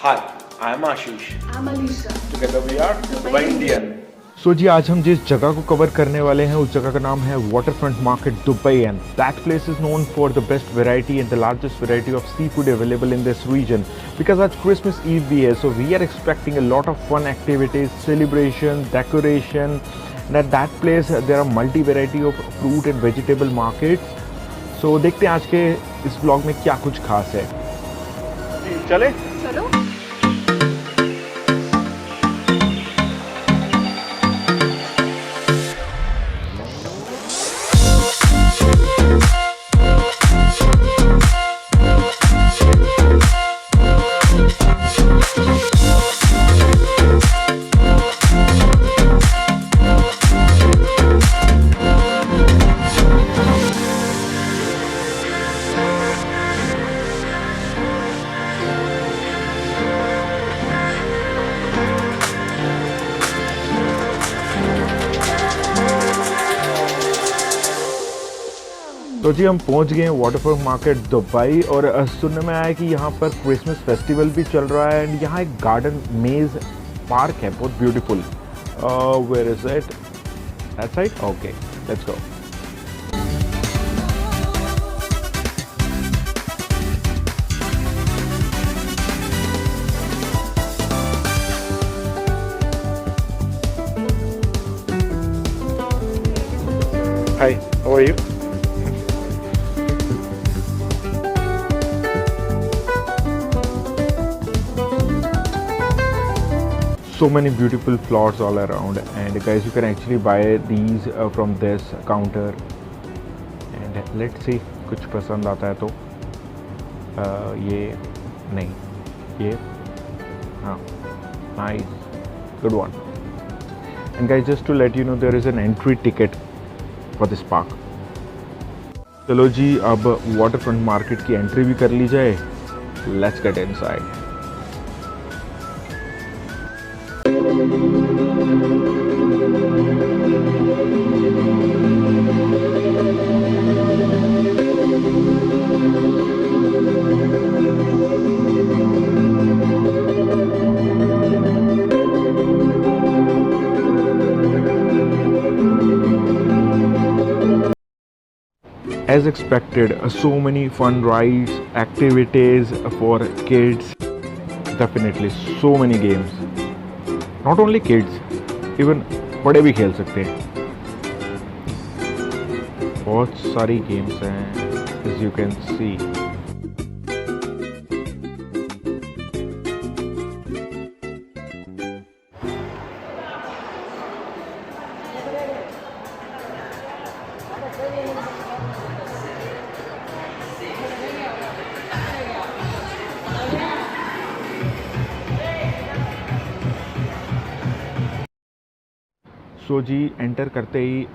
Hi, I'm Ashish. I'm Alisha. Together we are Dubai Indian. जी आज हम जिस जगह को कवर करने वाले हैं उस जगह का नाम है waterfront market Dubai and that place is known for the best variety and the largest variety of sea food available in this region because आज क्रिसमस ईव भी है so we are expecting a lot of fun activities celebration decoration and at that place there are multi variety of fruit and vegetable markets so देखते हैं आज के इस blog में क्या कुछ खास है। चले चलो। तो जी हम पहुंच गए हैं वाटरफ्रंट मार्केट दुबई और सुनने में आया कि यहाँ पर क्रिसमस फेस्टिवल भी चल रहा है एंड यहाँ एक गार्डन मेज पार्क है बहुत beautiful. Where is it? That's right, okay let's go. Hi, how are you? So many beautiful flowers all around and guys you can actually buy these from this counter and let's see कुछ पसंद आता है तो ये नहीं ये हाँ nice good one and guys just to let you know there is an entry ticket for this park। चलो जी अब वाटरफ्रंट मार्केट की एंट्री भी कर ली जाए। Let's get inside. As expected, so many fun rides, activities for kids, definitely so many games. Not only kids, even बड़े भी खेल सकते हैं। बहुत सारी गेम्स हैं as you can see। So जी एंटर करते ही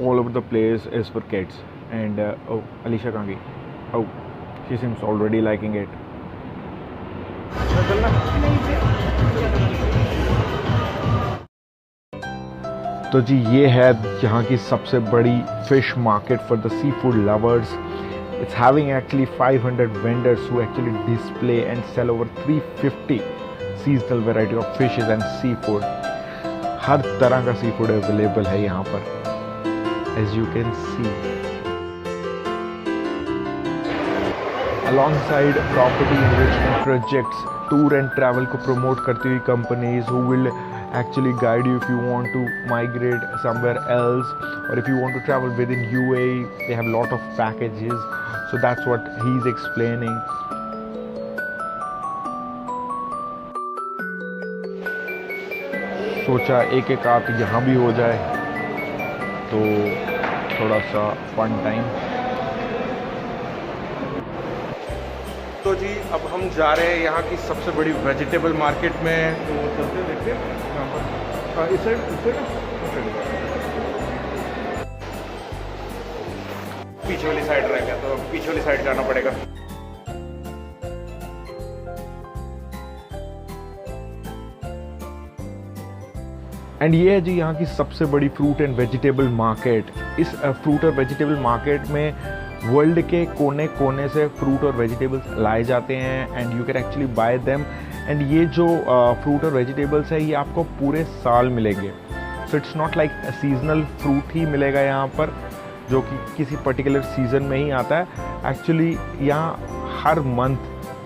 all over the place is for kids and Alisha कहाँ गई? Oh she seems already liking it. तो जी ये है यहाँ की सबसे बड़ी fish market for the sea food lovers. It's having actually 500 vendors who actually display and sell over 350 seasonal variety of fishes and seafood। हर तरह का सी फूड अवेलेबल है यहाँ पर as you can see. Alongside property investment projects tour and travel को promote करती हुई companies who will actually guide you if you want to migrate somewhere else or if you want to travel within UAE, they have a lot of packages, so that's what he's explaining। सोचा एक एक आध यहाँ भी हो जाए तो थोड़ा सा फन टाइम। तो जी अब हम जा रहे हैं यहाँ की सबसे बड़ी वेजिटेबल मार्केट में, तो चलते देखते हैं यहाँ पर। इस साइड पीछे वाली साइड रह गया तो पीछे वाली साइड जाना पड़ेगा। एंड ये है जी यहाँ की सबसे बड़ी फ्रूट एंड वेजिटेबल मार्केट। इस फ्रूट और वेजिटेबल मार्केट में वर्ल्ड के कोने कोने से फ्रूट और वेजिटेबल्स लाए जाते हैं and you can actually bye them and ये जो फ्रूट और वेजिटेबल्स है ये आपको पूरे साल मिलेंगे. So it's not like seasonal fruit ही मिलेगा यहाँ पर जो कि किसी पर्टिकुलर सीज़न में ही आता है. एक्चुअली यहाँ हर मंथ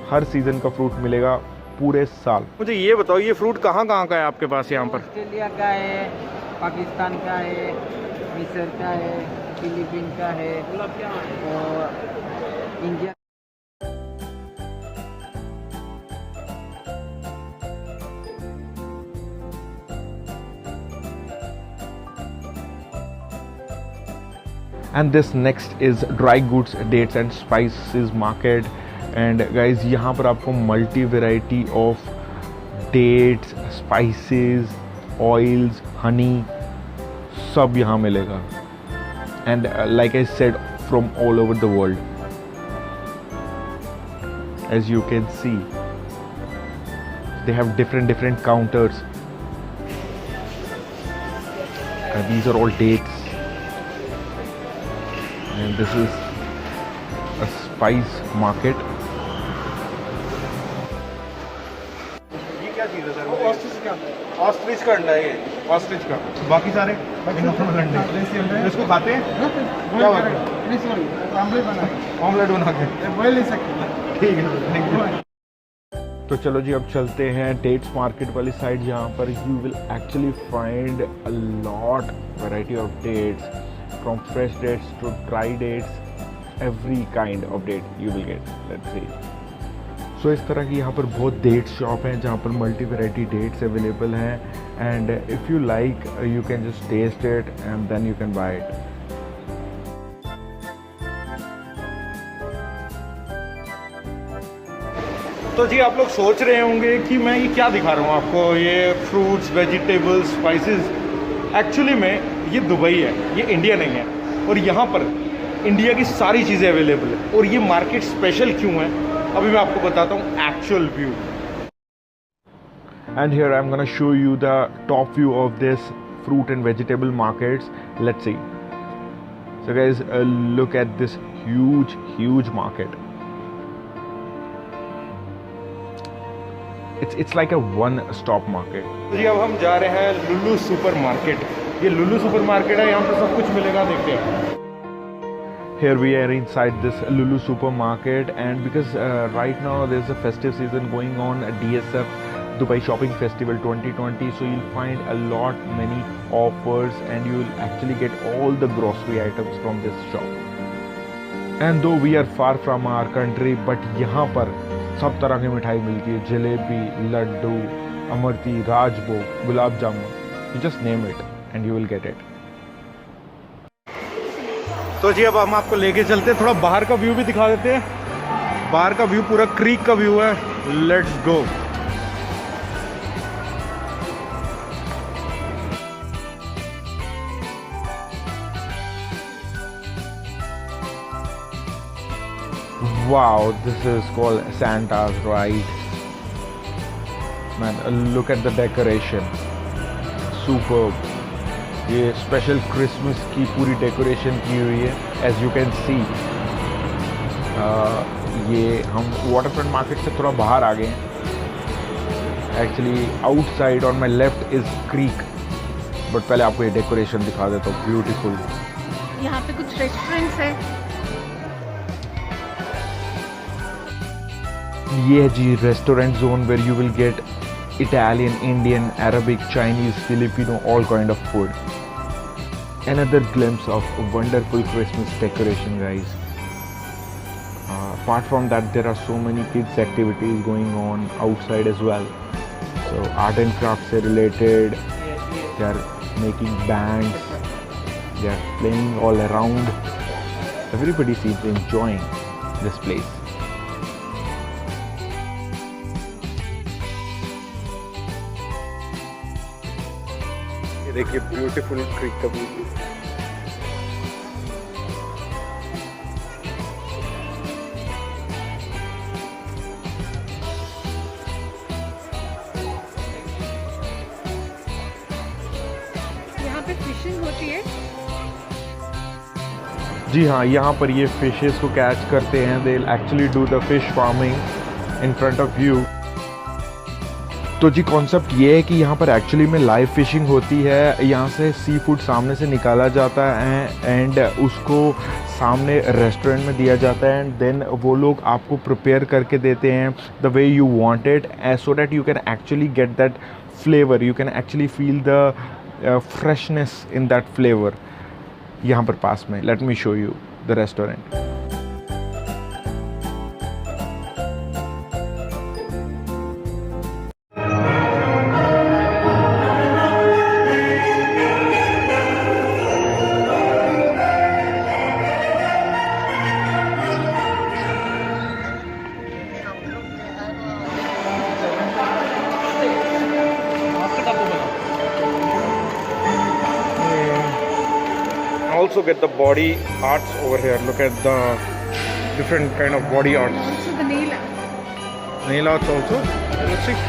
हर सीज़न का फ्रूट मिलेगा पूरे साल. मुझे ये बताओ ये फ्रूट कहाँ का है आपके पास यहाँ पर? ऑस्ट्रेलिया का है, पाकिस्तान का है, मिस्र का है, फिलीपीन का है और India. And this next is dry goods, dates and spices market. And guys यहाँ पर आपको multi variety of dates, spices, oils, honey सब यहाँ मिलेगा. And like I said from all over the world. As you can see they have different counters. These are all dates. And this is a spice market. ये क्या चीज़ है sir? Ostrich का अंडा है ये. ऑस्ट्रिच का. बाकी सारे नॉर्मल अंडे. इसको खाते हैं? क्या बात है? ऑमलेट बना के. ठीक है. तो चलो जी अब चलते हैं डेट्स मार्केट वाली साइड जहाँ पर you will actually find a lot variety of dates. From fresh dates to dry dates, every kind of date you will get. Let's see. So इस तरह की यहाँ पर बहुत डेट शॉप हैं जहाँ पर मल्टी वैरायटी डेट्स अवेलेबल हैं. And if you like you can just taste it and then you can buy it. तो जी आप लोग सोच रहे होंगे कि मैं ये क्या दिखा रहा हूँ आपको, ये फ्रूट्स, वेजिटेबल्स, स्पाइसेस. एक्चुअली में ये दुबई है, ये इंडिया नहीं है. और यहाँ पर इंडिया की सारी चीज़ें अवेलेबल है. और ये मार्केट स्पेशल क्यों है अभी मैं आपको बताता हूँ actual view. And here I'm gonna show you the top view of this fruit and vegetable markets. Let's see. So guys, look at this huge market. It's like a one-stop market. जी अब हम जा रहे हैं लुलु super market. ये लुलु super market है, यहाँ पर सब कुछ मिलेगा. देखते हैं. Here we are inside this Lulu supermarket, and because right now there's a festive season going on, DSF Dubai Shopping Festival 2020, so you'll find a lot many offers and you'll actually get all the grocery items from this shop. And though we are far from our country, but यहाँ पर सब तरह की मिठाई मिलती है. जलेबी, लड्डू, अमरती, राजभोग, gulab jamun, you just name it and you will get it. तो जी अब हम आपको लेके चलते हैं, थोड़ा बाहर का व्यू भी दिखा देते हैं. बाहर का व्यू पूरा क्रीक का व्यू है. Let's go. Wow, this is called Santa's Ride. Man, look at the decoration. Superb. ये स्पेशल क्रिसमस की पूरी डेकोरेशन की हुई है. एज यू कैन सी ये हम वाटरफ्रंट मार्केट से थोड़ा बाहर आ गए हैं. Actually outside on my left is creek. But पहले आपको ये डेकोरेशन दिखा देता हूँ. ब्यूटीफुल. यहाँ पे कुछ रेस्टोरेंट्स है. ये है जी restaurant zone where you will get Italian, Indian, Arabic, Chinese, Filipino, all kind of food. Another glimpse of wonderful Christmas decoration, guys. Apart from that, there are so many kids activities going on outside as well. So art and crafts are related. They are making bands. They are playing all around. Everybody seems enjoying this place. देखिए beautiful creek का view. यहाँ पे fishing होती है. जी हाँ, यहाँ पर ये फिशेस को कैच करते हैं. They actually do the fish farming in front of you. तो जी कॉन्सेप्ट ये है कि यहाँ पर एक्चुअली में लाइव फिशिंग होती है। यहाँ से सी फूड सामने से निकाला जाता है एंड उसको सामने रेस्टोरेंट में दिया जाता है एंड देन वो लोग आपको प्रिपेयर करके देते हैं the way you want it, so that you can actually get that flavour, you can actually feel the freshness in that flavour. यहाँ पर पास में let me show you the restaurant. Also get the body arts over here. Look at the different kind of body arts. Also the nail art. Nail arts also. Let's see.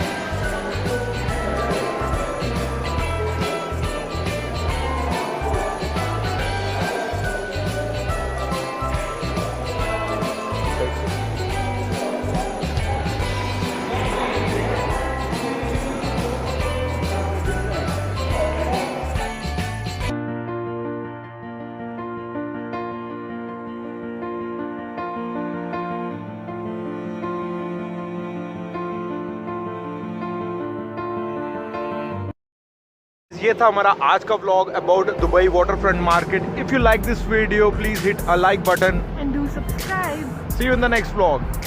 ये था हमारा आज का vlog about Dubai waterfront market. If you like this video please hit a like button And do subscribe. See you in the next vlog.